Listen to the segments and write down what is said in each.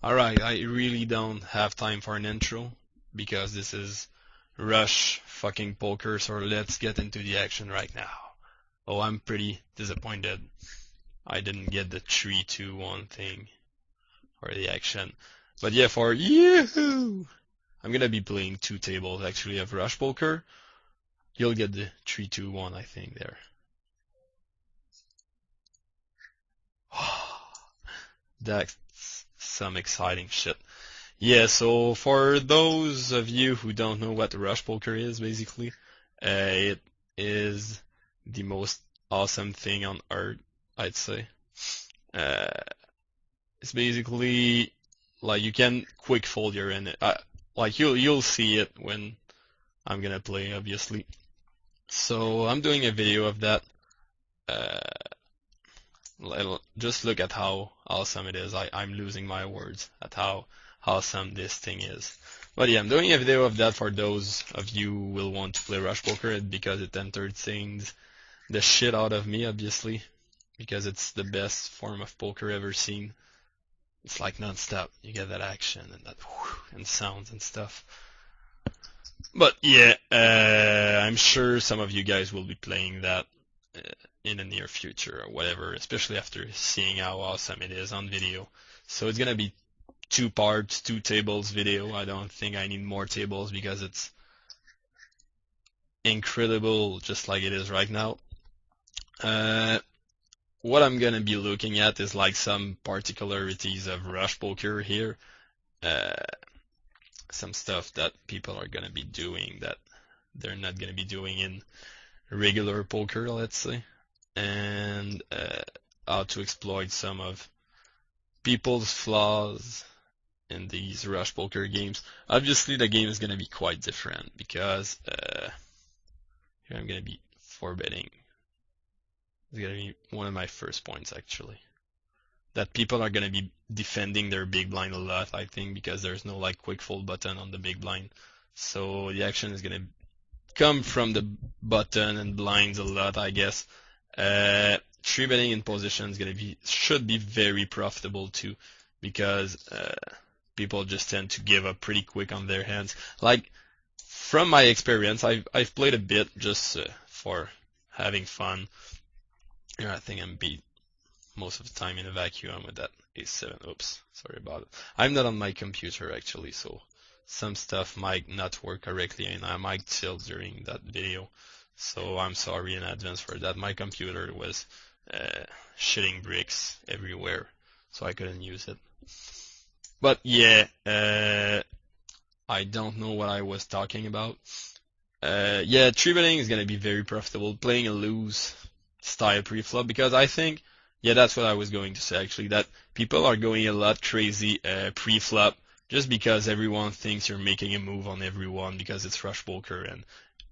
Alright, I really don't have time for an intro because this is rush fucking poker, so let's get into the action right now. Oh, I'm pretty disappointed I didn't get the 3-2-1 thing for the action. But yeah, for yoo I'm gonna be playing two tables actually of rush poker. You'll get the 3-2-1 I think there. That's some exciting shit. Yeah, so for those of you who don't know what the rush poker is, basically, it is the most awesome thing on earth, I'd say. Uh, it's basically like you can quick fold your in it. Like you'll see it when I'm gonna play, obviously. So I'm doing a video of that. Uh, just look at how awesome it is. I'm losing my words at how awesome this thing is. But yeah, I'm doing a video of that for those of you who will want to play Rush Poker because it entertains the shit out of me, obviously, because it's the best form of poker ever seen. It's like non-stop. You get that action and that and sounds and stuff. But yeah, I'm sure some of you guys will be playing that in the near future or whatever, especially after seeing how awesome it is on video. So it's gonna be two parts, two tables video. I don't think I need more tables because it's incredible just like it is right now. What I'm gonna be looking at is like some particularities of Rush Poker here. Some stuff that people are gonna be doing that they're not gonna be doing in regular poker, let's say, and how to exploit some of people's flaws in these rush poker games. Obviously, the game is gonna be quite different because here I'm gonna be forbidding. It's gonna be one of my first points actually. That people are gonna be defending their big blind a lot, I think, because there's no like quick fold button on the big blind. So the action is gonna come from the button and blinds a lot, I guess. Three betting in position is should be very profitable too, because people just tend to give up pretty quick on their hands. Like from my experience, I've played a bit just for having fun. Here I think I'm beat most of the time in a vacuum with that ace-7. Oops, sorry about it. I'm not on my computer actually, so some stuff might not work correctly and I might tilt during that video. So I'm sorry in advance for that. My computer was shitting bricks everywhere, so I couldn't use it. But yeah, I don't know what I was talking about. Yeah, three betting is gonna be very profitable. Playing a loose style pre-flop because I think, yeah, that's what I was going to say actually, that people are going a lot crazy pre-flop just because everyone thinks you're making a move on everyone because it's rush poker and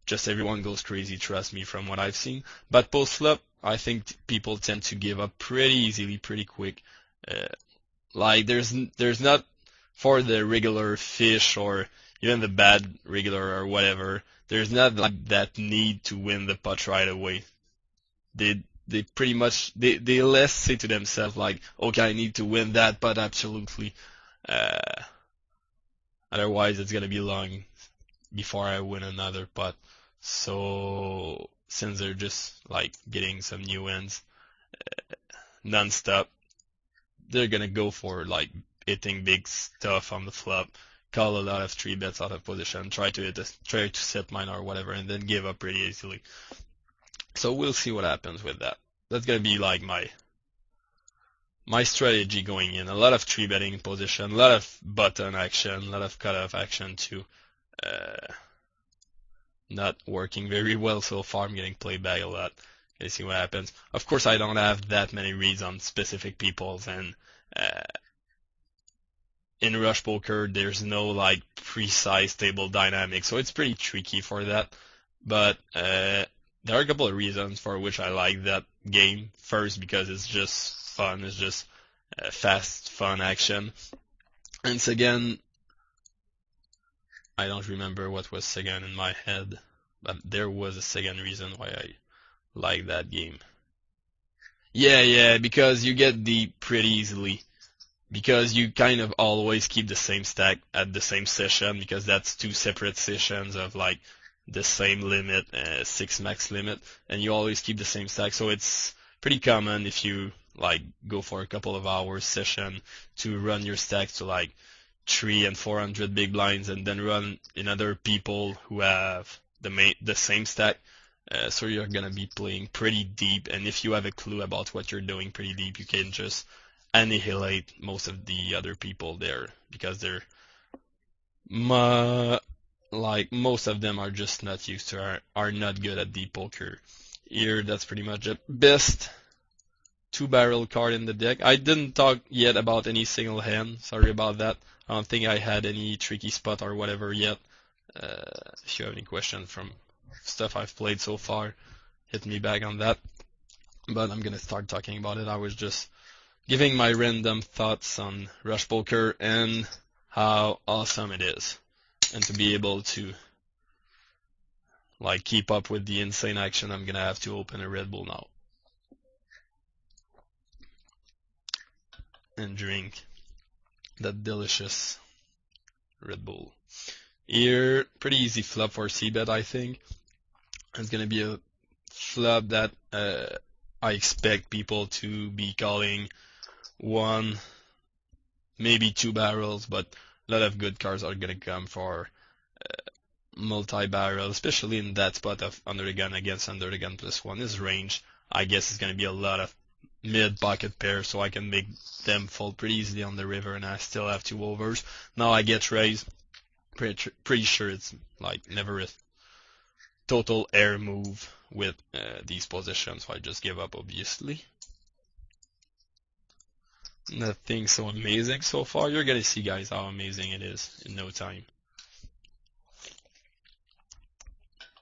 just everyone goes crazy, trust me, from what I've seen. But post-flop, I think people tend to give up pretty easily, pretty quick. Like there's not for the regular fish or even the bad regular or whatever, there's not like that need to win the pot right away. They pretty much they less say to themselves like, okay, I need to win that, but absolutely. Otherwise, it's gonna be long before I win another pot. So since they're just like getting some new wins non-stop, they're gonna go for like hitting big stuff on the flop, call a lot of three bets out of position, try to set mine or whatever, and then give up pretty easily. So we'll see what happens with that. That's gonna be like my strategy going in. A lot of three betting in position, a lot of button action, a lot of cutoff action too. Not working very well so far. I'm getting played back a lot. Let's see what happens. Of course, I don't have that many reads on specific peoples, and in rush poker, there's no like precise table dynamic, so it's pretty tricky for that. But there are a couple of reasons for which I like that game. First, because it's just fun. It's just fast, fun action. And second, I don't remember what was second in my head, but there was a second reason why I like that game. Yeah, because you get deep pretty easily. because you kind of always keep the same stack at the same session, because that's two separate sessions of like the same limit, 6 max limit, and you always keep the same stack. So it's pretty common if you like go for a couple of hours session to run your stacks to like 300 and 400 big blinds, and then run in other people who have the same stack. So you're gonna be playing pretty deep, and if you have a clue about what you're doing pretty deep, you can just annihilate most of the other people there, because they're like most of them are just not used to are not good at deep poker. Here, that's pretty much the best two-barrel card in the deck. I didn't talk yet about any single hand. Sorry about that. I don't think I had any tricky spot or whatever yet. If you have any questions from stuff I've played so far, hit me back on that. But I'm gonna start talking about it. I was just giving my random thoughts on Rush Poker and how awesome it is, and to be able to like keep up with the insane action, I'm gonna have to open a Red Bull now and drink that delicious Red Bull. Here, pretty easy flop for c-bet, I think. It's gonna be a flop that I expect people to be calling one, maybe two barrels, but a lot of good cards are gonna come for multi-barrel, especially in that spot of under the gun against under the gun +1. His range, I guess, is gonna be a lot of mid pocket pairs, so I can make them fold pretty easily on the river, and I still have two overs. Now I get raised. Pretty sure it's like never a total air move with these positions, so I just give up, obviously. Nothing so amazing so far. You're gonna see, guys, how amazing it is in no time.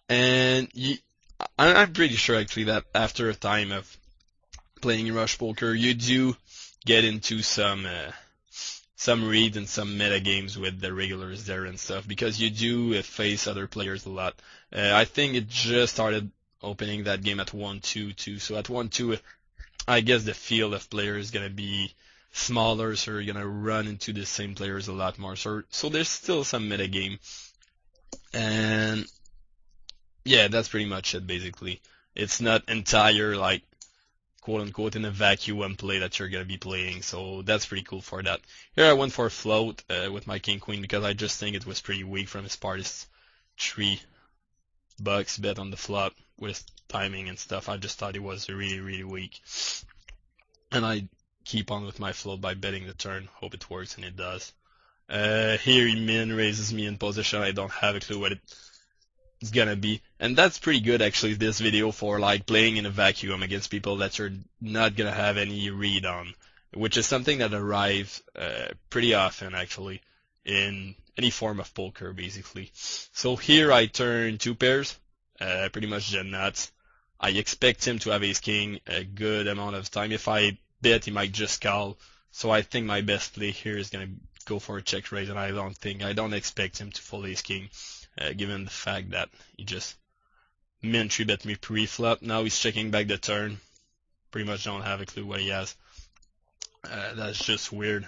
And I'm pretty sure actually that after a time of playing Rush Poker, you do get into some reads and some meta games with the regulars there and stuff, because you do face other players a lot. I think it just started opening that game at 1-2 too. So at 1-2, I guess the field of players is gonna be smaller, so you're gonna run into the same players a lot more. So there's still some meta game, and yeah, that's pretty much it basically. It's not entire like quote unquote in a vacuum play that you're gonna be playing, so that's pretty cool for that. Here I went for a float with my king queen because I just think it was pretty weak from his part. It's $3 bet on the flop with timing and stuff. I just thought it was really weak, and I keep on with my float by betting the turn. Hope it works, and it does. Here he min raises me in position. I don't have a clue what it's gonna be, and that's pretty good actually, this video, for like playing in a vacuum against people that you're not gonna have any read on, which is something that arrives pretty often actually in any form of poker basically. So here I turn two pairs, pretty much the nuts. I expect him to have ace king a good amount of time. If I bet, he might just call, so I think my best play here is gonna go for a check raise, and I don't expect him to fold ace king. Given the fact that he just min 3-bet me pre-flop. Now he's checking back the turn. Pretty much don't have a clue what he has. That's just weird.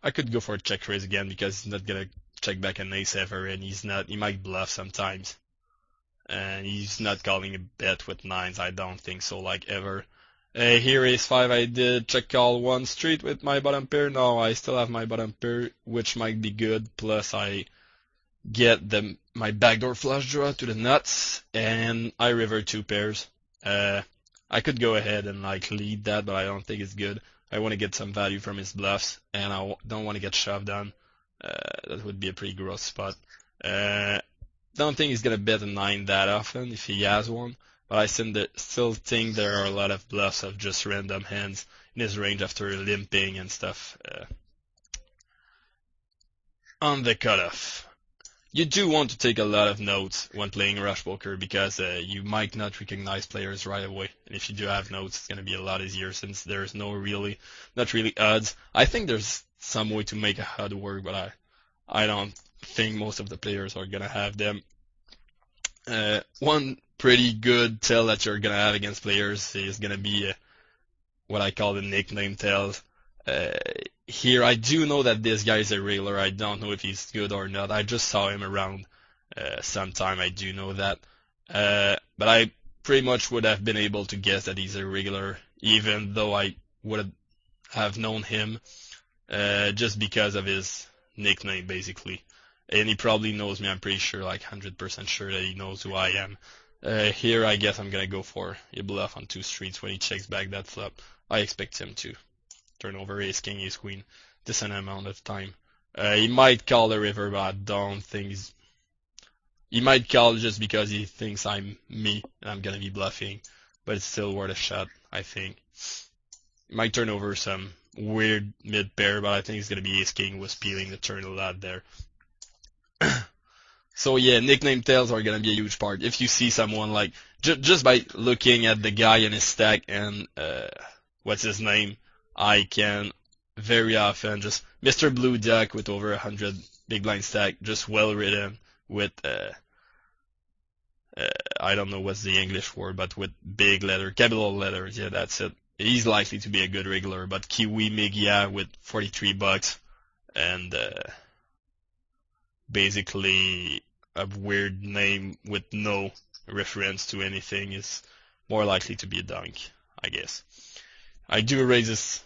I could go for a check raise again because he's not gonna check back an ace ever, and he might bluff sometimes. And he's not calling a bet with nines, I don't think so, like ever. Here ace 5, I did check call one street with my bottom pair. No, I still have my bottom pair, which might be good. Plus I get my backdoor flush draw to the nuts, and I river two pairs. I could go ahead and like lead that, but I don't think it's good. I want to get some value from his bluffs, and I don't want to get shoved on. That would be a pretty gross spot. Don't think he's gonna bet a 9 that often if he has one. But I still think there are a lot of bluffs of just random hands in his range after limping and stuff. On the cutoff, you do want to take a lot of notes when playing Rush Poker, because you might not recognize players right away. And if you do have notes, it's going to be a lot easier since there's not really odds. I think there's some way to make a HUD work, but I don't think most of the players are going to have them. One pretty good tell that you're gonna have against players is gonna be what I call the nickname tails. Here I do know that this guy is a regular. I don't know if he's good or not. I just saw him around sometime. I do know that. But I pretty much would have been able to guess that he's a regular, even though I would have known him just because of his nickname, basically. And he probably knows me. I'm pretty sure, like 100% sure that he knows who I am. Here, I guess I'm gonna go for a bluff on 2 streets when he checks back that flop. I expect him to turn over ace king, ace queen, decent amount of time. He might call the river, but I don't think he's. He might call just because he thinks I'm me and I'm gonna be bluffing, but it's still worth a shot, I think. He might turn over some weird mid pair, but I think it's gonna be ace king with peeling the turn a lot there. So yeah, nickname tails are gonna be a huge part. If you see someone like just by looking at the guy in his stack and what's his name, I can very often just Mr. Blue Duck with over 100 big blind stack, just well written with I don't know what's the English word, but with big letter, capital letters. Yeah, that's it. He's likely to be a good regular, but Kiwi Migia with 43 bucks and basically a weird name with no reference to anything is more likely to be a dunk, I guess. I do raise this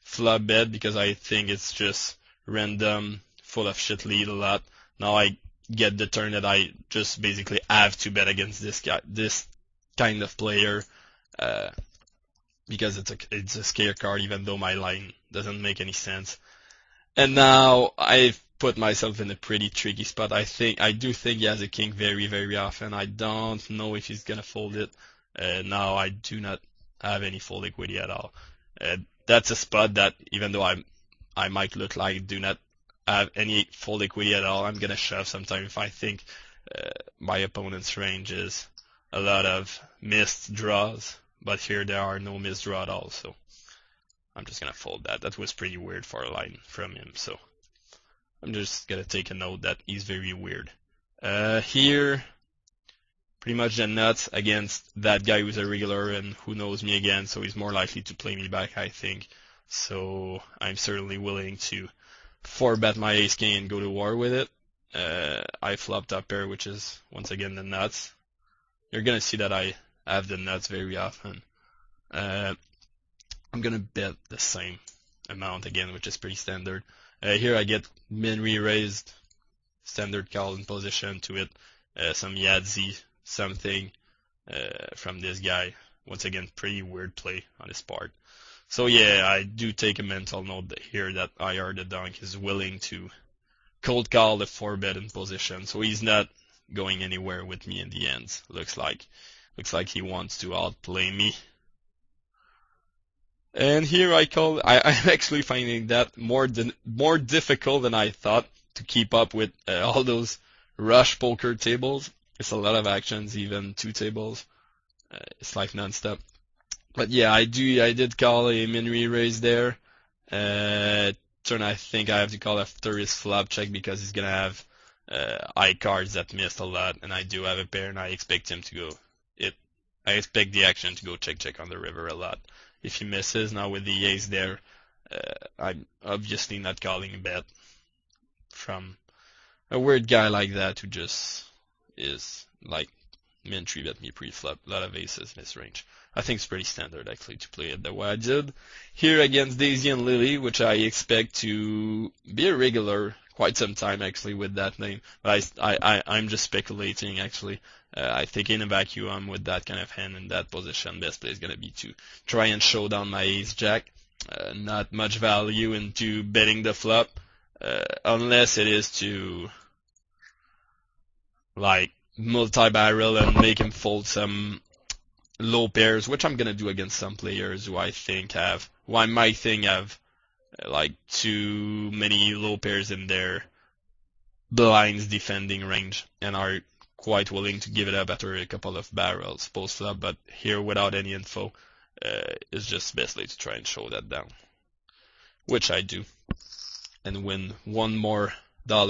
flop bet because I think it's just random, full of shit lead a lot. Now I get the turn that I just basically have to bet against this guy, this kind of player, because it's a scare card, even though my line doesn't make any sense. And now I've put myself in a pretty tricky spot. I do think he has a king very, very often. I don't know if he's gonna fold it. Now I do not have any fold equity at all. That's a spot that even though I might look like I do not have any fold equity at all, I'm gonna shove sometime if I think my opponent's range is a lot of missed draws. But here there are no missed draw at all, so I'm just gonna fold that. That was pretty weird for a line from him, so I'm just gonna take a note that he's very weird. Here, pretty much the nuts against that guy who's a regular and who knows me again, so he's more likely to play me back, I think. So I'm certainly willing to 4-bet my ace king and go to war with it. I flopped up pair, which is once again the nuts. You're gonna see that I have the nuts very often. I'm gonna bet the same amount again, which is pretty standard. Here I get min re-raised, standard call in position to it, some Yahtzee, something from this guy. Once again, pretty weird play on his part. So yeah, I do take a mental note here that IR the donk is willing to cold call the 4-bet in position, so he's not going anywhere with me in the end. Looks like he wants to outplay me. And here I'm actually finding that more difficult than I thought to keep up with all those rush poker tables. It's a lot of actions, even 2 tables. It's like non-stop. But yeah, I did call a min re-raise there. Turn I think I have to call after his flop check because he's gonna have high cards that missed a lot, and I do have a pair, and I expect him to go. I expect the action to go check on the river a lot. If he misses now with the ace there, I'm obviously not calling a bet from a weird guy like that who just is like min 3-bet me pre-flop, a lot of aces in his range. I think it's pretty standard actually to play it the way I did. Here against Daisy and Lily, which I expect to be a regular quite some time actually with that name. But I'm just speculating actually. I think in a vacuum with that kind of hand in that position, best play is going to be to try and show down my ace jack. Not much value into betting the flop, unless it is to like multi-barrel and make him fold some low pairs, which I'm going to do against some players who I might think have like too many low pairs in their blinds defending range and are quite willing to give it up after a couple of barrels post flop, but here without any info, it's just best way to try and show that down, which I do, and win $1 more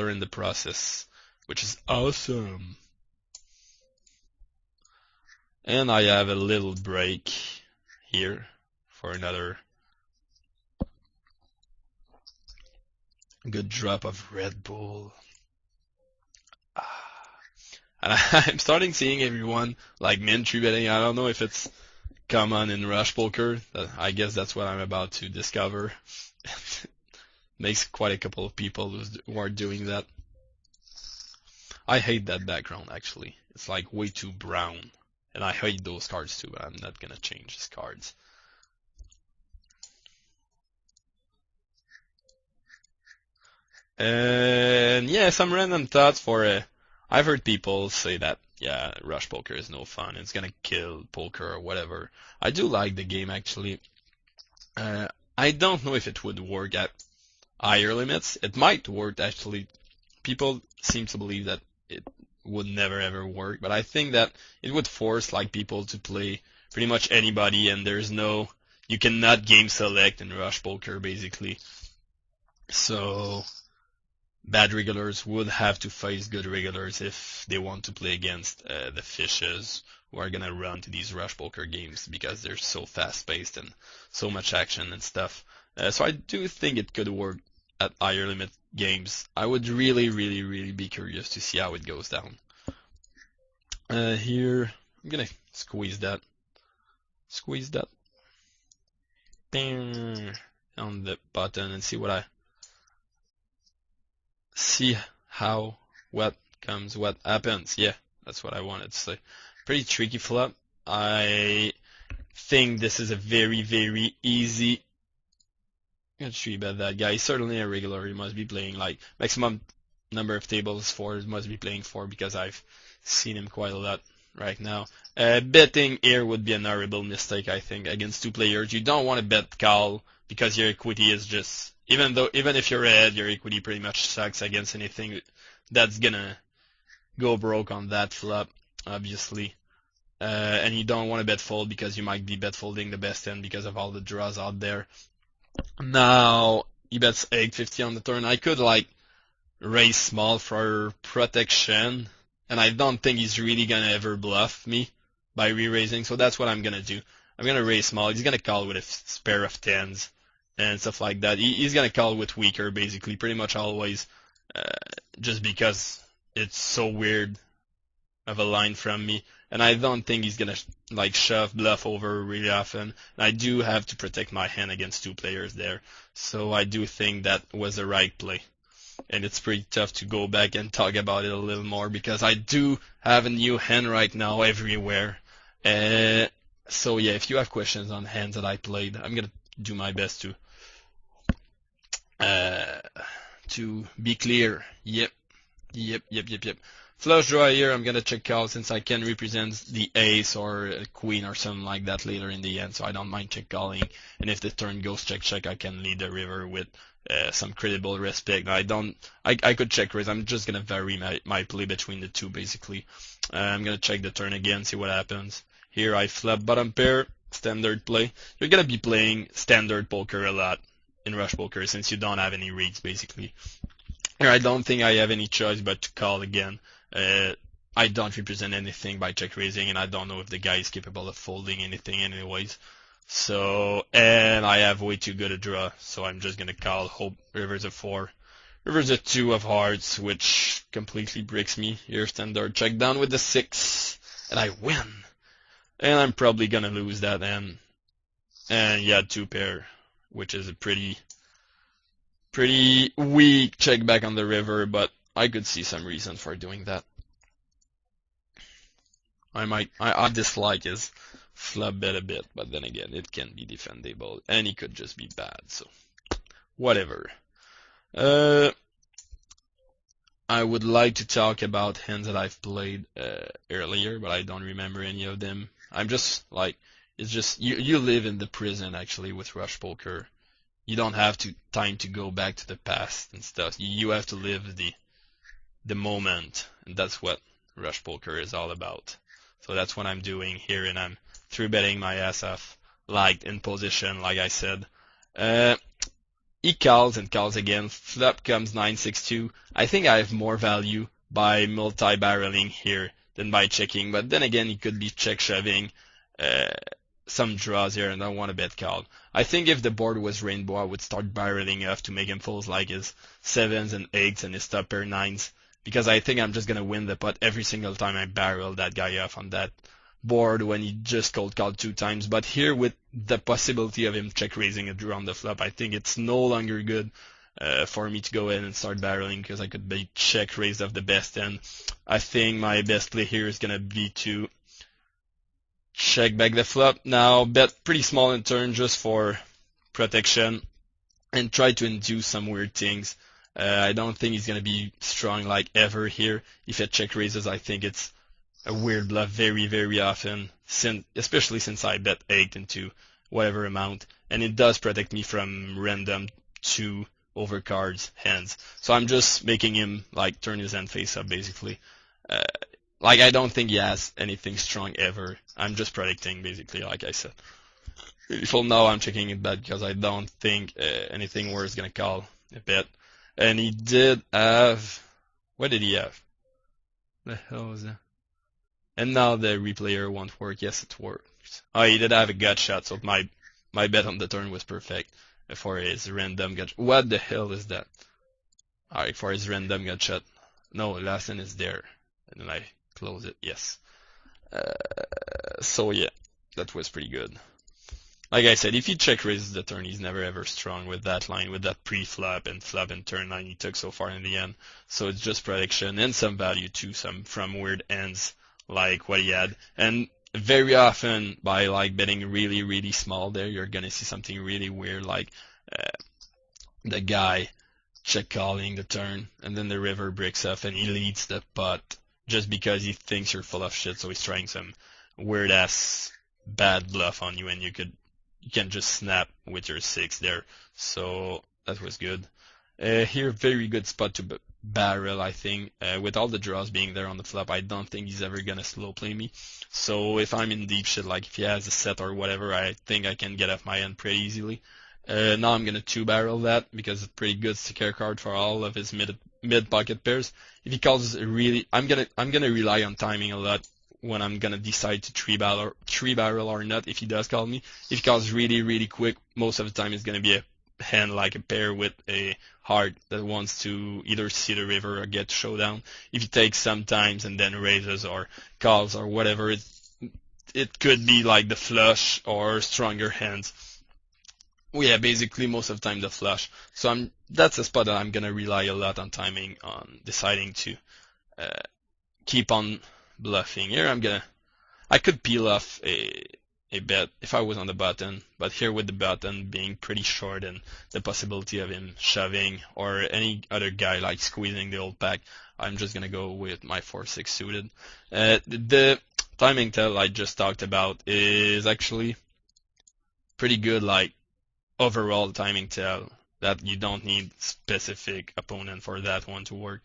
in the process, which is awesome. And I have a little break here for another good drop of Red Bull. And I'm starting seeing everyone like min tree betting. I don't know if it's common in Rush Poker. I guess that's what I'm about to discover. Makes quite a couple of people who are doing that. I hate that background actually. It's like way too brown. And I hate those cards too, but I'm not gonna change these cards. And yeah, some random thoughts for I've heard people say that yeah, Rush Poker is no fun. It's gonna kill poker or whatever. I do like the game actually. I don't know if it would work at higher limits. It might work actually. People seem to believe that it would never ever work, but I think that it would force like people to play pretty much anybody, and you cannot game select in Rush Poker basically. So bad regulars would have to face good regulars if they want to play against the fishes who are gonna run to these Rush Poker games because they're so fast paced and so much action and stuff. So I do think it could work at higher limit games. I would really, really, really be curious to see how it goes down. Here, I'm gonna squeeze that. Bang, on the button and see how, what happens. Yeah, that's what I wanted to say. Pretty tricky flop. I think this is a very, very easy. I'm gonna 3-bet that guy. He's certainly a regular. He must be playing like maximum number of tables 4. He must be playing 4 because I've seen him quite a lot right now. Betting here would be an horrible mistake, I think, against two players. You don't want to bet call because your equity is just even if you're ahead, your equity pretty much sucks against anything that's gonna go broke on that flop, obviously. And you don't want to bet fold because you might be bet folding the best end because of all the draws out there. Now he bets 850 on the turn. I could like raise small for protection, and I don't think he's really gonna ever bluff me by re-raising, so that's what I'm gonna do. I'm gonna raise small. He's gonna call with a pair of tens and stuff like that. He's gonna call with weaker, basically, pretty much always, just because it's so weird of a line from me. And I don't think he's gonna like shove bluff over really often. And I do have to protect my hand against two players there, so I do think that was the right play. And it's pretty tough to go back and talk about it a little more because I do have a new hand right now everywhere. So yeah, if you have questions on hands that I played, I'm gonna do my best to be clear. Yep. Flush draw here, I'm gonna check call since I can represent the ace or a queen or something like that later in the end, so I don't mind check calling. And if the turn goes check, I can lead the river with some credible respect. I could check raise. I'm just gonna vary my play between the two basically. I'm gonna check the turn again, see what happens. Here I flop bottom pair, standard play. You're gonna be playing standard poker a lot in Rush Poker since you don't have any reads basically. Here I don't think I have any choice but to call again. I don't represent anything by check raising, and I don't know if the guy is capable of folding anything anyways. So, and I have way too good a draw, so I'm just gonna call, hope river's a 4. River's a 2 of hearts, which completely breaks me. Here standard check down with the 6, and I win. And I'm probably gonna lose that end. And yeah, 2 pair, which is a pretty weak check back on the river, but I could see some reason for doing that. I dislike his flop bet a bit, but then again, it can be defendable, and he could just be bad, so whatever. I would like to talk about hands that I've played earlier, but I don't remember any of them. I'm just like, it's just you live in the prison actually with Rush Poker. You don't have time to go back to the past and stuff. You have to live the moment, and that's what Rush Poker is all about. So that's what I'm doing here, and I'm 3-betting my ass off, like in position, like I said. He calls and calls again. Flop comes 9-6-2. I think I have more value by multi-barreling here than by checking, but then again, he could be check shoving. some draws here and I want to bet call. I think if the board was rainbow, I would start barreling off to make him fold like his 7s and 8s and his top pair 9s, because I think I'm just going to win the pot every single time I barrel that guy off on that board when he just cold called 2 times. But here, with the possibility of him check raising a draw on the flop, I think it's no longer good for me to go in and start barreling, because I could be check raised off the best end. I think my best play here is going to be to check back the flop. Now, bet pretty small in turn just for protection and try to induce some weird things. I don't think he's going to be strong like ever here. If it check raises, I think it's a weird bluff very, very often, especially since I bet 8 into whatever amount, and it does protect me from random 2 overcards hands. So I'm just making him like turn his hand face up, basically. Like, I don't think he has anything strong ever. I'm just predicting, basically, like I said. Beautiful. Now I'm checking it back because I don't think anything worse is going to call a bet. And he did have... What did he have? The hell was that? And now the replayer won't work. Yes, it works. Oh, he did have a gut shot, so my bet on the turn was perfect for his random gut. What the hell is that? Alright, for his random gut shot. No, last one is there. And then I close it. Yes. So yeah, that was pretty good. Like I said, if he check raises the turn, he's never ever strong with that line, with that pre-flop and flop and turn line he took so far in the end. So it's just prediction and some value too, some from weird ends like what he had. And very often by like betting really, really small there, you're gonna see something really weird, like the guy check calling the turn and then the river breaks off and he leads the pot just because he thinks you're full of shit. So he's trying some weird ass bad bluff on you, and you can just snap with your 6 there. So that was good. Here, very good spot to barrel, I think. With all the draws being there on the flop, I don't think he's ever gonna slow play me. So if I'm in deep shit, like if he has a set or whatever, I think I can get off my end pretty easily. Now I'm gonna 2-barrel that because it's a pretty good sticker card for all of his mid pocket pairs. If he calls really, I'm gonna rely on timing a lot when I'm gonna decide to 3-barrel or not. If he does call me, if he calls really, really quick, most of the time it's gonna be a hand like a pair with a heart that wants to either see the river or get showdown. If he takes sometimes and then raises or calls or whatever, it could be like the flush or stronger hands. Well, yeah, basically most of the time the flush. So that's a spot that I'm gonna rely a lot on timing, on deciding to keep on bluffing. Here I could peel off a bet if I was on the button, but here with the button being pretty short and the possibility of him shoving or any other guy like squeezing the old pack, I'm just gonna go with my 4-6 suited. The timing tell I just talked about is actually pretty good, like overall timing tell, that you don't need specific opponent for that one to work.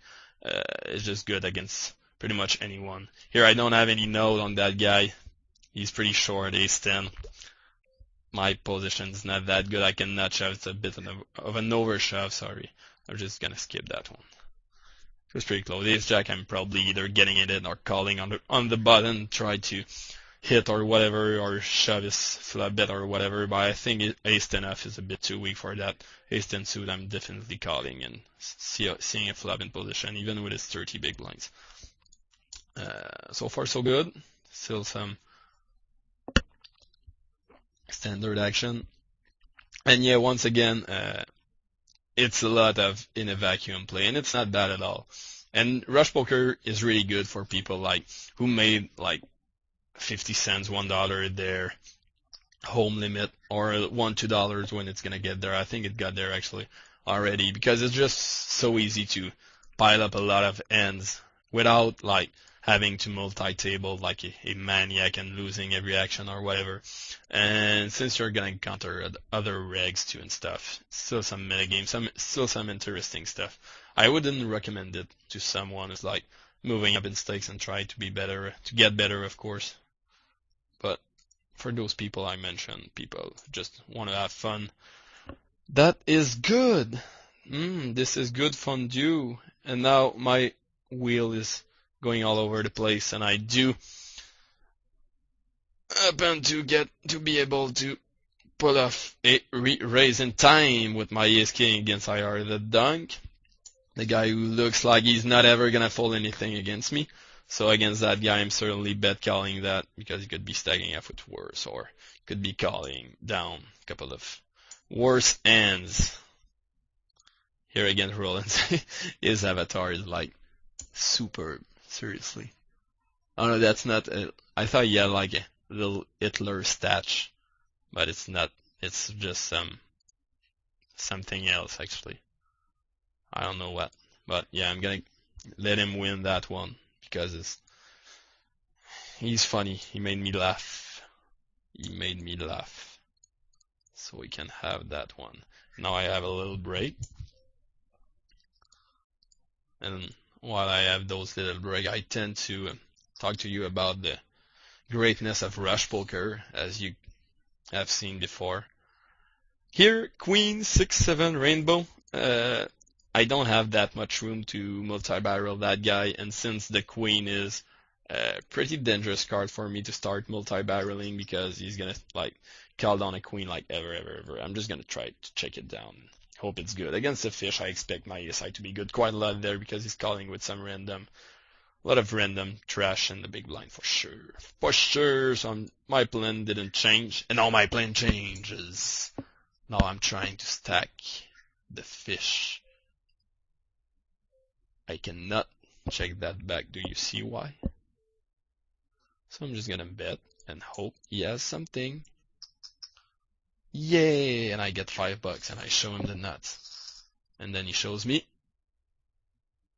It's just good against pretty much anyone. Here I don't have any note on that guy. He's pretty short, ace-10. My position's not that good. I cannot shove. It's a bit of an overshove, sorry. I'm just gonna skip that one. It was pretty close. Ace-jack, I'm probably either getting it in or calling on the button, try to hit or whatever, or shove his flop bet or whatever, but I think ace-10 off is a bit too weak for that. Ace-10 suit, I'm definitely calling and seeing a flop in position, even with his 30 big blinds. So far so good. Still some standard action. And yeah, once again, it's a lot of in a vacuum play, and it's not bad at all. And rush poker is really good for people like who made like 50 cents, $1 their home limit, or $1, $2 when it's gonna get there. I think it got there actually already, because it's just so easy to pile up a lot of ends without like having to multi-table like a maniac and losing every action or whatever. And since you're gonna encounter other regs too and stuff, still some metagames, still some interesting stuff. I wouldn't recommend it to someone who's like moving up in stakes and try to be better, to get better, of course. But for those people I mentioned, people just want to have fun, that is good. This is good fondue. And now my wheel is going all over the place, and I do happen to be able to pull off a raise in time with my ace king against IR the dunk. The guy who looks like he's not ever gonna fold anything against me. So against that guy, I'm certainly bet calling that because he could be stacking up with worse, or could be calling down a couple of worse hands. Here against Rollins, his avatar is like superb. Seriously. Oh no, that's not. I thought he had like a little Hitler stash, but it's not. It's just something else actually. I don't know what, but yeah, I'm gonna let him win that one because he's funny. He made me laugh. He made me laugh. So we can have that one. Now I have a little break, and while I have those little break, I tend to talk to you about the greatness of rush poker, as you have seen before. Here, Queen 6-7 Rainbow. I don't have that much room to multi-barrel that guy, and since the Queen is a pretty dangerous card for me to start multi-barreling because he's gonna like call down a Queen like ever. I'm just gonna try to check it down. Hope it's good. Against the fish, I expect my ESI to be good quite a lot there because he's calling with some random, a lot of random trash in the big blind for sure. For sure, so my plan didn't change, and now my plan changes. Now I'm trying to stack the fish. I cannot check that back. Do you see why? So I'm just gonna bet and hope he has something. Yay! And I get $5 and I show him the nuts. And then he shows me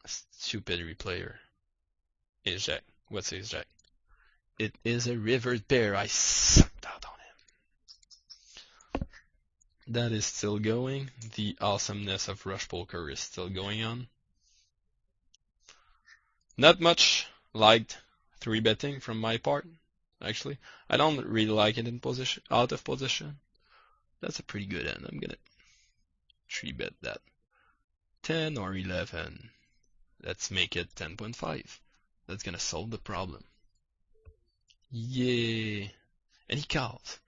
stupid replayer. Ace Jack. What's Ace Jack? It is a river pair. I sucked out on him. That is still going. The awesomeness of rush poker is still going on. Not much liked 3-betting from my part, actually. I don't really like it in position, out of position. That's a pretty good end. I'm gonna 3-bet that. 10 or 11. Let's make it 10.5. That's gonna solve the problem. Yay! And he calls.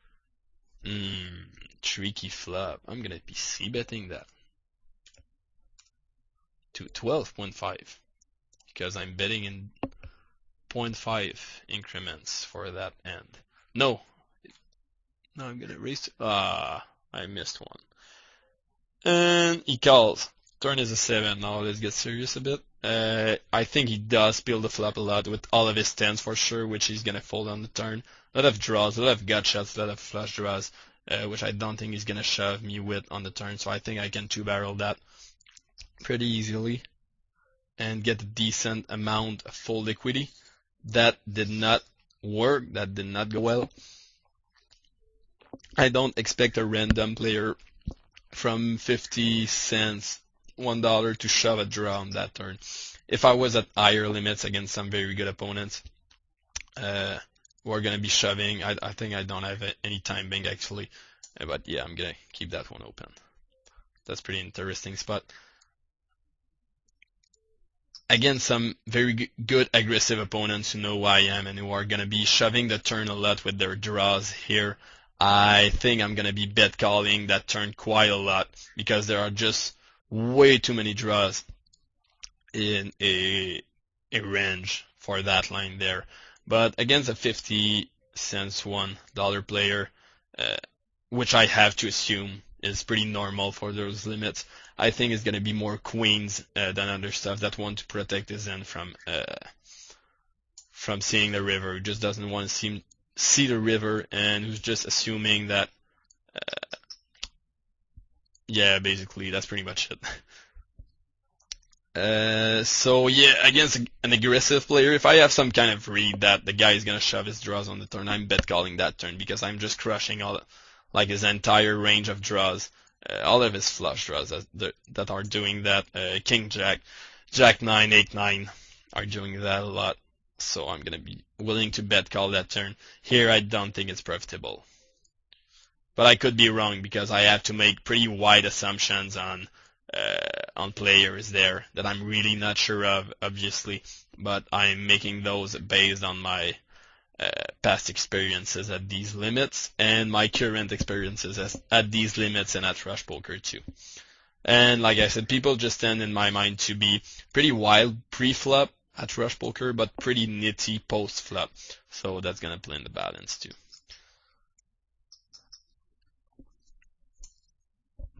Tricky flop. I'm gonna be c-betting that to 12.5 because I'm betting in 0.5 increments for that end. No, I'm gonna raise. I missed one. And he calls. Turn is a 7. Now let's get serious a bit. I think he does build the flop a lot with all of his tens for sure, which he's gonna fold on the turn. A lot of draws, a lot of gut shots, a lot of flush draws, which I don't think he's gonna shove me with on the turn. So I think I can 2-barrel that pretty easily and get a decent amount of full equity. That did not work. That did not go well. I don't expect a random player from 50 cents, $1 to shove a draw on that turn. If I was at higher limits against some very good opponents who are going to be shoving, I think I don't have any time bank actually. But yeah, I'm going to keep that one open. That's pretty interesting spot. Against some very good aggressive opponents who know who I am and who are going to be shoving the turn a lot with their draws here, I think I'm going to be bet calling that turn quite a lot because there are just way too many draws in a range for that line there. But against a 50 cents $1 player, which I have to assume is pretty normal for those limits, I think it's going to be more queens than other stuff that want to protect his end from seeing the river, who just doesn't want to see the river and who's just assuming that yeah, basically that's pretty much it. So yeah, against an aggressive player, if I have some kind of read that the guy is gonna shove his draws on the turn, I'm bet calling that turn because I'm just crushing his entire range of draws, all of his flush draws that are doing that. King Jack, Jack 9, 8 9 are doing that a lot. So I'm gonna be willing to bet call that turn. Here I don't think it's profitable. But I could be wrong because I have to make pretty wide assumptions on players there that I'm really not sure of, obviously. But I'm making those based on my past experiences at these limits and my current experiences at these limits and at Rush Poker too. And like I said, people just tend in my mind to be pretty wild pre-flop at Rush Poker, but pretty nitty post-flop. So that's gonna play in the balance too.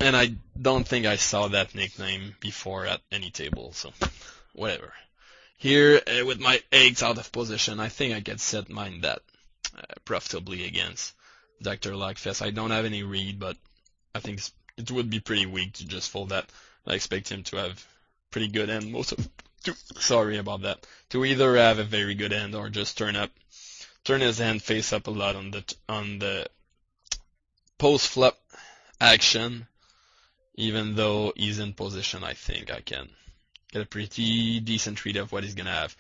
And I don't think I saw that nickname before at any table, so whatever. Here, with my eggs out of position, I think I can set mine that profitably against Dr. Lockfest. I don't have any read, but I think it would be pretty weak to just fold that. I expect him to have pretty good end sorry about that. To either have a very good end or just turn his hand face up a lot on the post flop action. Even though he's in position, I think I can get a pretty decent read of what he's gonna have.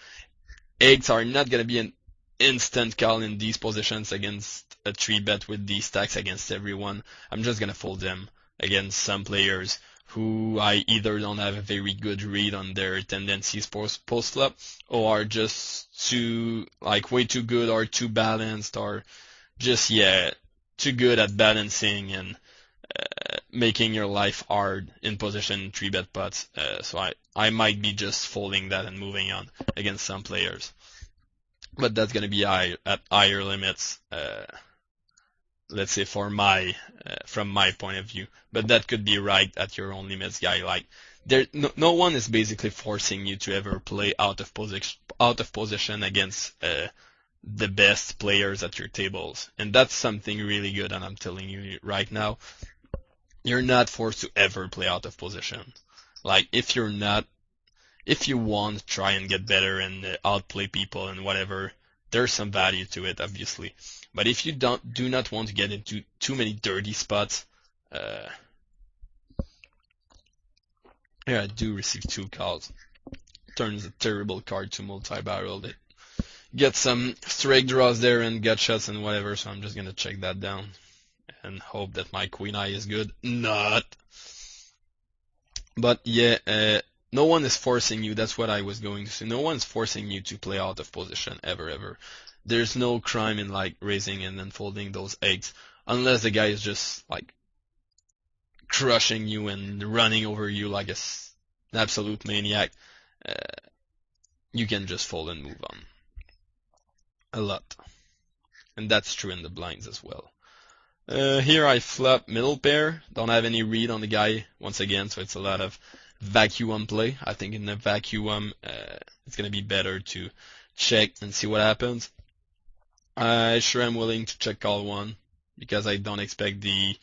Eggs are not gonna be an instant call in these positions against a 3-bet with these stacks against everyone. I'm just gonna fold them against some players who I either don't have a very good read on their tendencies post-flop or are just way too good or too balanced or just, too good at balancing and making your life hard in position 3-bet pots. So I might be just folding that and moving on against some players. But that's going to be at higher limits, let's say from my point of view. But that could be right at your own limits, guy. Like no one is basically forcing you to ever play out of position against the best players at your tables. And that's something really good, and I'm telling you right now. You're not forced to ever play out of position. Like, if you want to try and get better and outplay people and whatever, there's some value to it, obviously. But if you do not want to get into too many dirty spots, I do receive 2 calls. Turns a terrible card to multi-barrel. It gets some straight draws there and gut shots and whatever, so I'm just gonna check that down. And hope that my queen eye is good. Not. But no one is forcing you. That's what I was going to say. No one's forcing you to play out of position ever. There's no crime in like raising and then folding those eggs, unless the guy is just like crushing you and running over you like an absolute maniac. You can just fold and move on. A lot. And that's true in the blinds as well. Here I flop middle pair. Don't have any read on the guy once again, so it's a lot of vacuum play. I think in the vacuum, it's gonna be better to check and see what happens. I sure am willing to check call one because I don't expect the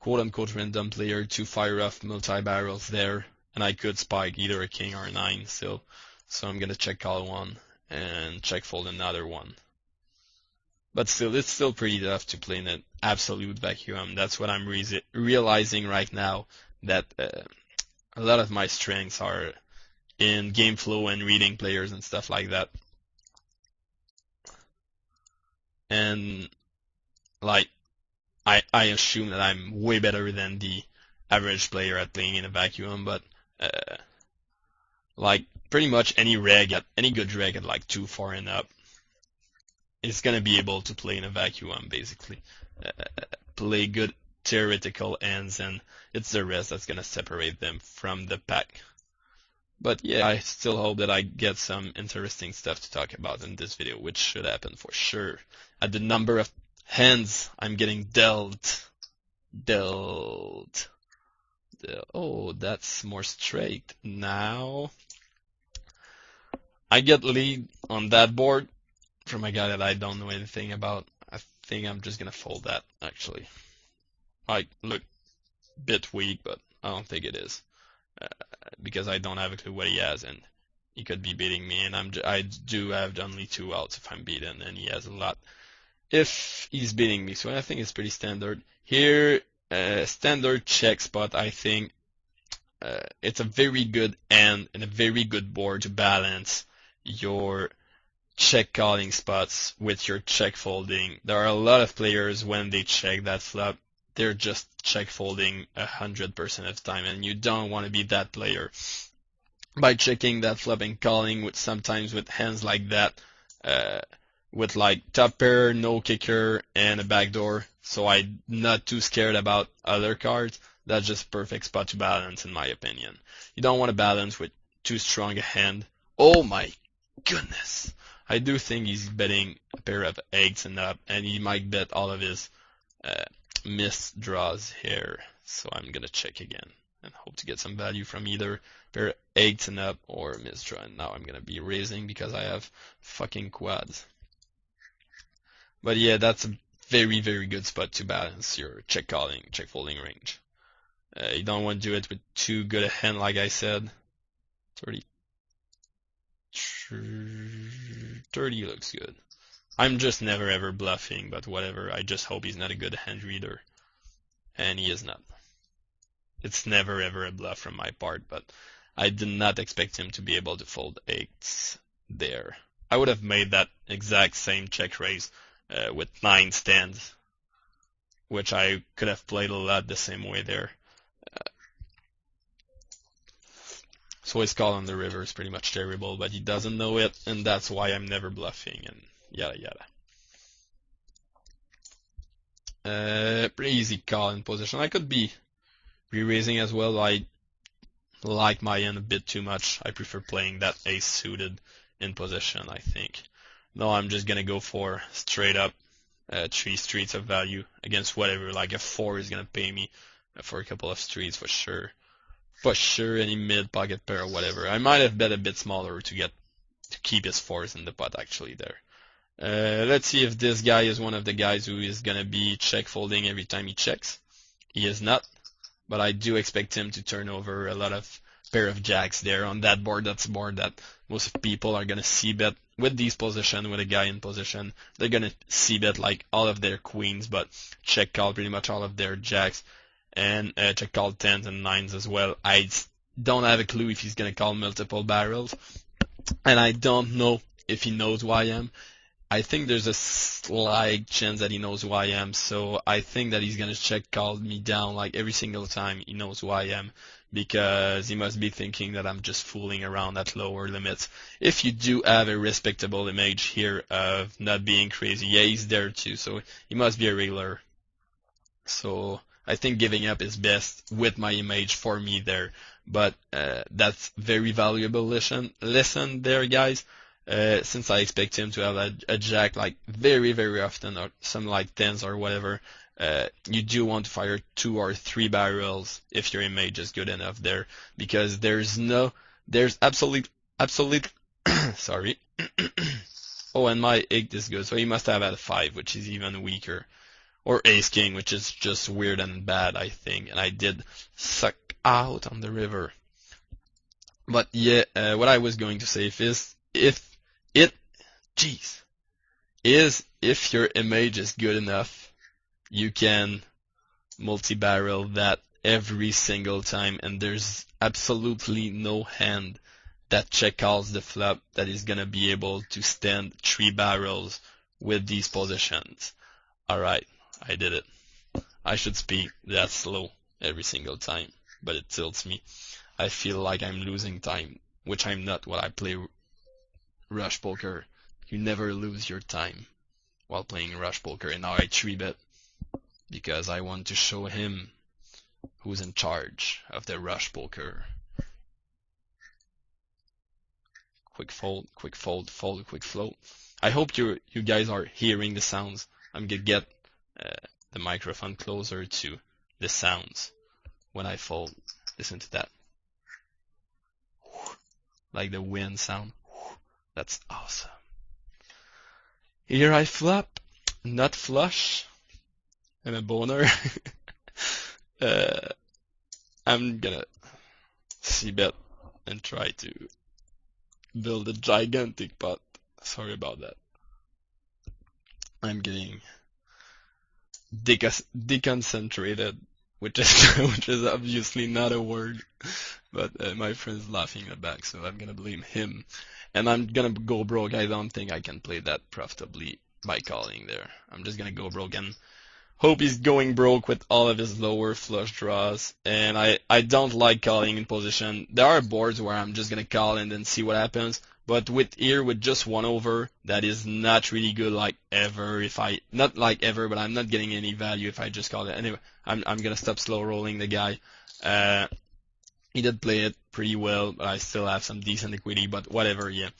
quote-unquote random player to fire off multi-barrels there, and I could spike either a king or a 9 still. So I'm gonna check call one and check fold another one. But still, it's still pretty tough to play in an absolute vacuum. That's what I'm realizing right now, that a lot of my strengths are in game flow and reading players and stuff like that. And like, I assume that I'm way better than the average player at playing in a vacuum, but like pretty much any good reg at like 2-4 and up is going to be able to play in a vacuum, basically. Play good theoretical ends, and it's the rest that's going to separate them from the pack. But I still hope that I get some interesting stuff to talk about in this video, which should happen for sure. At the number of hands I'm getting dealt. Oh, that's more straight. Now, I get lead on that board from a guy that I don't know anything about. I think I'm just gonna fold that, actually. I look a bit weak, but I don't think it is. Because I don't have a clue what he has, and he could be beating me, and I do have only 2 outs if I'm beaten, and he has a lot if he's beating me, so I think it's pretty standard. Here, standard check spot, I think it's a very good end and a very good board to balance your check calling spots with your check folding. There are a lot of players when they check that flop, they're just check folding 100% of the time, and you don't want to be that player. By checking that flop and calling sometimes with hands like that, with like top pair, no kicker, and a backdoor. So I'm not too scared about other cards. That's just perfect spot to balance, in my opinion. You don't want to balance with too strong a hand. Oh my goodness. I do think he's betting a pair of eights and up, and he might bet all of his missed draws here. So I'm gonna check again and hope to get some value from either pair of eights and up or missed draw. And now I'm gonna be raising because I have fucking quads. But yeah, that's a very, very good spot to balance your check calling, check folding range. You don't want to do it with too good a hand, like I said. 30 looks good. I'm just never ever bluffing, but whatever. I just hope he's not a good hand reader. And he is not. It's never ever a bluff from my part, but I did not expect him to be able to fold eights there. I would have made that exact same check raise with 9 stands, which I could have played a lot the same way there. So his call on the river is pretty much terrible, but he doesn't know it, and that's why I'm never bluffing, and yada yada. Pretty easy call in position. I could be re-raising as well. I like my end a bit too much. I prefer playing that ace suited in position, I think. No, I'm just gonna go for straight up 3 streets of value against whatever. Like a 4 is gonna pay me for a couple of streets for sure. For sure, any mid pocket pair or whatever. I might have bet a bit smaller to keep his 4s in the pot actually there. Let's see if this guy is one of the guys who is gonna be check folding every time he checks. He is not, but I do expect him to turn over a lot of pair of jacks there on that board. That's a board that most people are gonna see bet with these position, with a guy in position. They're gonna see bet like all of their queens, but check call pretty much all of their jacks. And check call 10s and 9s as well. I don't have a clue if he's going to call multiple barrels. And I don't know if he knows who I am. I think there's a slight chance that he knows who I am. So I think that he's going to check call me down like every single time he knows who I am. Because he must be thinking that I'm just fooling around at lower limits. If you do have a respectable image here of not being crazy, yeah, he's there too. So he must be a regular. So I think giving up is best with my image for me there, but that's very valuable lesson there, guys. Since I expect him to have a jack like very, very often, or some like 10s or whatever, you do want to fire 2 or 3 barrels if your image is good enough there, because there's absolute, sorry. Oh, and my 8 is good, so he must have had a 5, which is even weaker. Or ace king, which is just weird and bad, I think. And I did suck out on the river. But yeah, what I was going to say is if your image is good enough, you can multi-barrel that every single time, and there's absolutely no hand that check calls the flop that is gonna be able to stand 3 barrels with these positions. Alright. I did it. I should speak that slow every single time, but it tilts me. I feel like I'm losing time, which I'm not while I play rush poker. You never lose your time while playing rush poker, and now I 3-bet because I want to show him who's in charge of the rush poker. Quick fold, fold, quick flow. I hope you guys are hearing the sounds. I'm gonna get the microphone closer to the sounds when I fold. Listen to that. Like the wind sound. That's awesome. Here I flop, not flush. I'm a boner. I'm gonna c-bet and try to build a gigantic pot. Sorry about that. I'm getting deconcentrated, which is obviously not a word, but my friend's laughing in the back, so I'm gonna blame him. And I'm gonna go broke. I don't think I can play that profitably by calling there. I'm just gonna go broke, and hope he's going broke with all of his lower flush draws. And I don't like calling in position. There are boards where I'm just gonna call and then see what happens. But with just 1 over, that is not really good like ever. Not like ever, but I'm not getting any value if I just call it. Anyway, I'm gonna stop slow rolling the guy. He did play it pretty well, but I still have some decent equity, but whatever, yeah.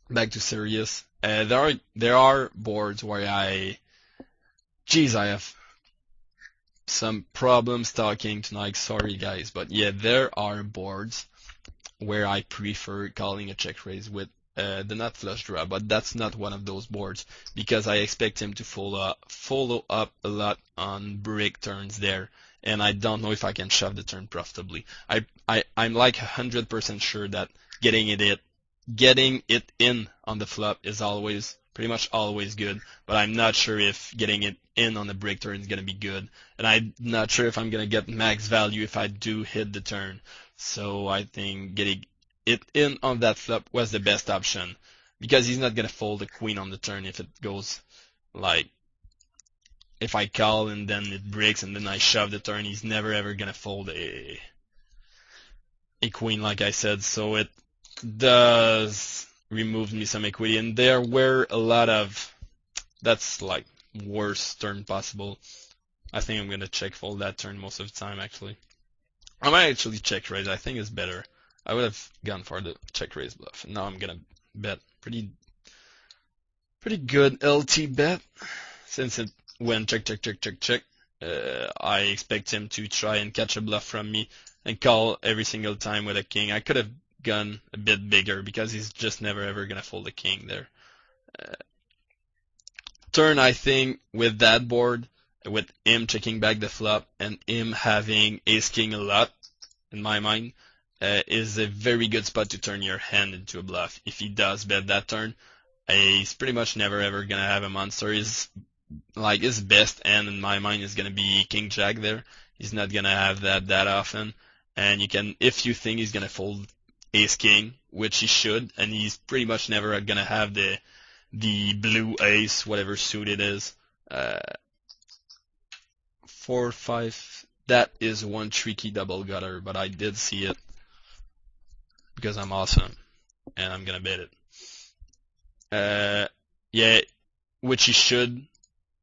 Back to serious. There are boards where I have some problems talking tonight. Sorry guys, but yeah, there are boards where I prefer calling a check raise with the nut flush draw, but that's not one of those boards because I expect him to follow up a lot on brick turns there, and I don't know if I can shove the turn profitably. I'm like 100% sure that getting it in on the flop is pretty much always good, but I'm not sure if getting it in on the brick turn is going to be good, and I'm not sure if I'm going to get max value if I do hit the turn. So I think getting it in on that flop was the best option because he's not going to fold the queen on the turn if it goes like, if I call and then it breaks and then I shove the turn, he's never ever going to fold a queen like I said. So it does remove me some equity, and there were a lot of, that's like worst turn possible. I think I'm going to check fold that turn most of the time actually. I might actually check raise. I think it's better. I would have gone for the check raise bluff. And now I'm gonna bet pretty good LT bet since it went check check check check check. I expect him to try and catch a bluff from me and call every single time with a king. I could have gone a bit bigger because he's just never ever gonna fold a king there. Turn, I think with that board, with him checking back the flop and him having ace king a lot, in my mind, is a very good spot to turn your hand into a bluff. If he does bet that turn, he's pretty much never ever gonna have a monster. His best hand in my mind is gonna be king jack there. He's not gonna have that often. And if you think he's gonna fold ace king, which he should, and he's pretty much never gonna have the blue ace, whatever suit it is. 4, 5. That is one tricky double gutter, but I did see it because I'm awesome and I'm gonna bet it. Yeah, which he should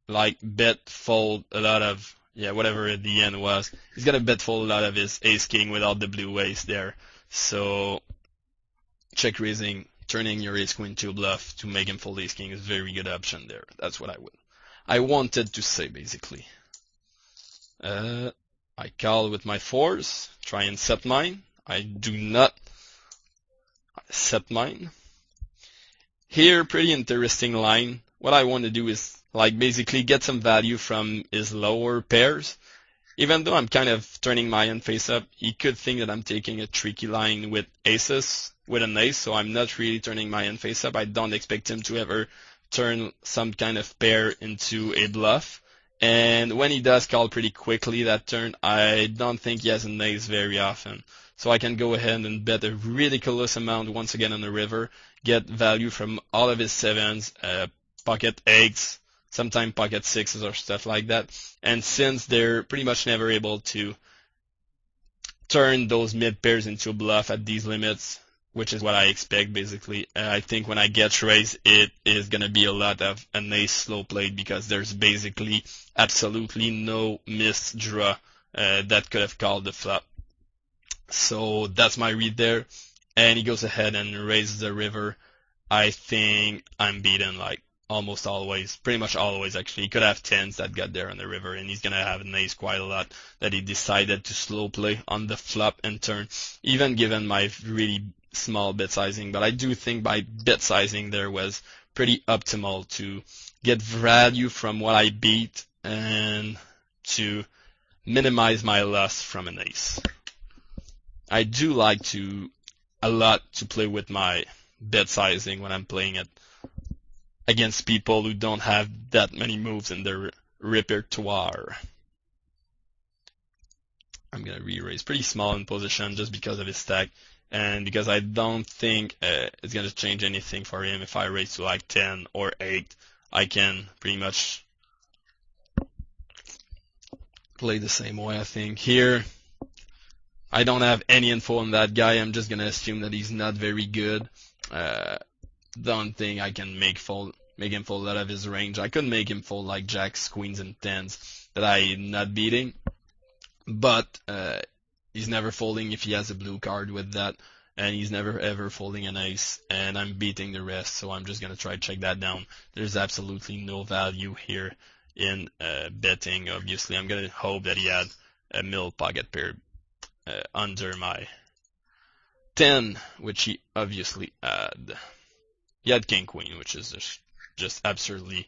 bet fold a lot of, whatever the end was. He's gonna bet fold a lot of his ace king without the blue ace there. So check raising, turning your ace queen to a bluff to make him fold ace king is a very good option there. That's what I wanted to say basically. I call with my 4s, try and set mine. I do not set mine. Here, pretty interesting line. What I want to do is basically get some value from his lower pairs. Even though I'm kind of turning my hand face up, he could think that I'm taking a tricky line with aces, with an ace, so I'm not really turning my hand face up. I don't expect him to ever turn some kind of pair into a bluff. And when he does call pretty quickly that turn, I don't think he has an ace very often. So I can go ahead and bet a ridiculous amount once again on the river, get value from all of his 7s, pocket 8s, sometimes pocket 6s or stuff like that. And since they're pretty much never able to turn those mid pairs into a bluff at these limits, which is what I expect basically. I think when I get raised, it is going to be a lot of an ace slow played because there's basically absolutely no missed draw that could have called the flop. So that's my read there. And he goes ahead and raises the river. I think I'm beaten almost always, pretty much always actually. He could have 10s that got there on the river, and he's going to have an ace quite a lot that he decided to slow play on the flop and turn, even given my really small bet sizing. But I do think my bet sizing there was pretty optimal to get value from what I beat and to minimize my loss from an ace. I do like a lot to play with my bet sizing when I'm playing it against people who don't have that many moves in their repertoire. I'm going to re-raise pretty small in position just because of his stack and because I don't think it's going to change anything for him. If I raise to 10 or 8, I can pretty much play the same way, I think. Here, I don't have any info on that guy. I'm just gonna assume that he's not very good. Don't think I can make him fold out of his range. I could make him fold like jacks, queens, and tens that I'm not beating, but he's never folding if he has a blue card with that, and he's never ever folding an ace, and I'm beating the rest, so I'm just gonna try to check that down. There's absolutely no value here in betting. Obviously, I'm gonna hope that he had a middle pocket pair under my 10, which he obviously had. He had king queen, which is just absurdly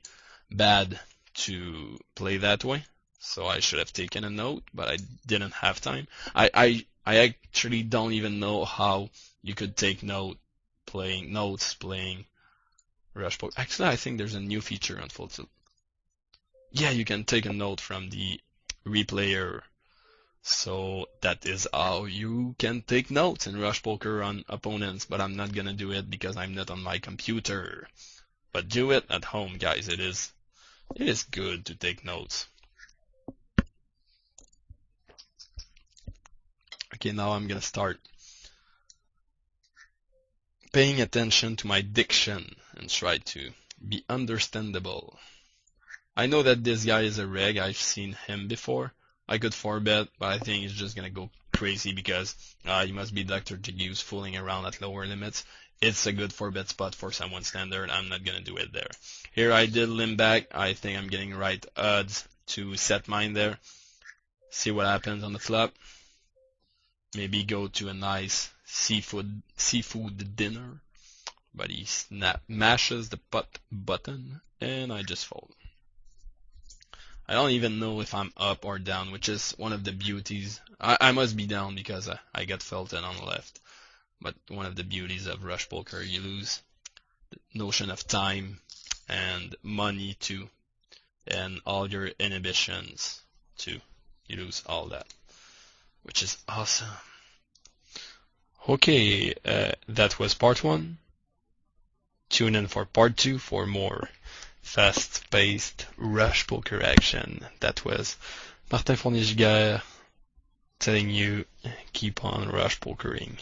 bad to play that way. So I should have taken a note, but I didn't have time. I actually don't even know how you could take notes playing rush poker. Actually, I think there's a new feature on Full Tilt. Yeah, you can take a note from the replayer. So that is how you can take notes in rush poker on opponents, but I'm not gonna do it because I'm not on my computer. But do it at home, guys. It is good to take notes. Okay, now I'm gonna start paying attention to my diction and try to be understandable. I know that this guy is a reg. I've seen him before. I could 4-bet, but I think he's just gonna go crazy because he must be DrGiggy who's fooling around at lower limits. It's a good 4-bet spot for someone standard. I'm not gonna do it there. Here I did limp back. I think I'm getting right odds to set mine there. See what happens on the flop. Maybe go to a nice seafood dinner. But he mashes the putt button and I just fold. I don't even know if I'm up or down, which is one of the beauties. I must be down because I got felted on the left. But one of the beauties of rush poker, you lose the notion of time and money too, and all your inhibitions too. You lose all that, which is awesome. Okay, that was part 1. Tune in for part 2 for more fast-paced rush poker action. That was Martin Fournier-Giguère telling you keep on rush pokering.